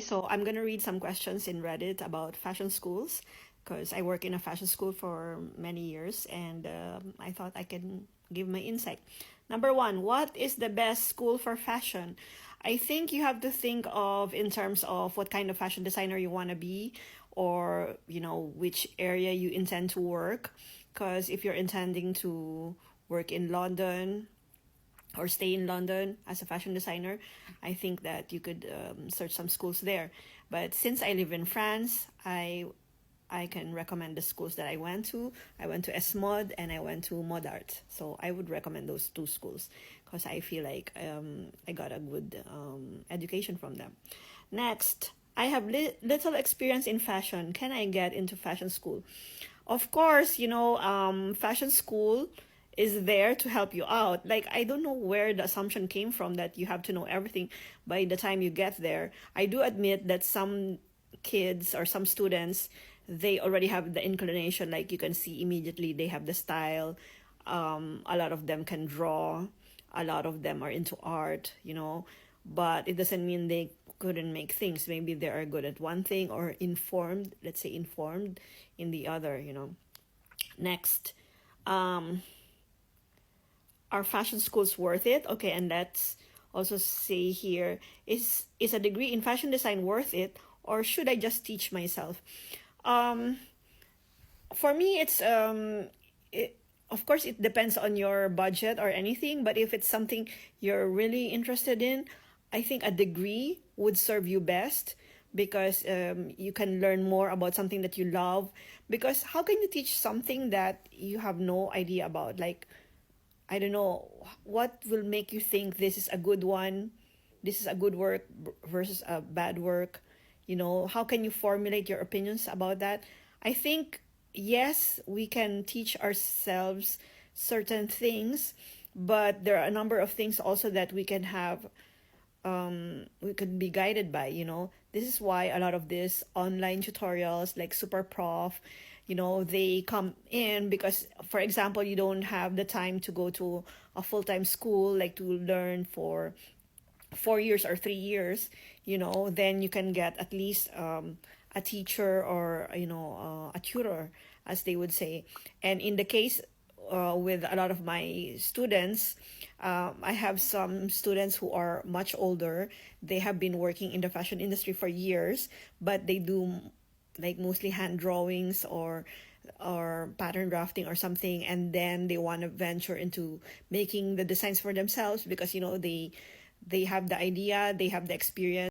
So I'm gonna read some questions in Reddit about fashion schools because I work in a fashion school for many years, and I thought I can give my insight. Number one, what is the best school for fashion? I think you have to think of in terms of what kind of fashion designer you want to be, or which area you intend to work. Because if you're intending to work in London or stay in London as a fashion designer, I think that you could search some schools there. But since I live in France, I can recommend the schools that I went to. I went to ESMOD and I went to Modart. So I would recommend those two schools because I feel like I got a good education from them. Next, I have little experience in fashion. Can I get into fashion school? Of course, fashion school is there to help you out. Like, I don't know where the assumption came from that you have to know everything by the time you get there. I do admit that some kids or some students, they already have the inclination. Like, you can see immediately they have the style. A lot of them can draw. A lot of them are into art, but it doesn't mean they couldn't make things. Maybe they are good at one thing or informed, let's say informed in the other. Next, um, are fashion schools worth it? Okay, and let's also say here, is a degree in fashion design worth it, or should I just teach myself? Um, for me, of course it depends on your budget or anything, but if it's something you're really interested in, I think a degree would serve you best because you can learn more about something that you love. Because how can you teach something that you have no idea about? Like, I don't know, what will make you think this is a good one, this is a good work versus a bad work. How can you formulate your opinions about that? I think, yes, we can teach ourselves certain things, but there are a number of things also that we can have, we could be guided by. This is why a lot of these online tutorials like Super Prof, they come in because, for example, you don't have the time to go to a full-time school, like to learn for 4 years or 3 years. Then you can get at least a teacher or a tutor, as they would say. And in the case with a lot of my students, I have some students who are much older. They have been working in the fashion industry for years, but they do like mostly hand drawings or pattern drafting or something, and then they want to venture into making the designs for themselves because they have the idea, they have the experience.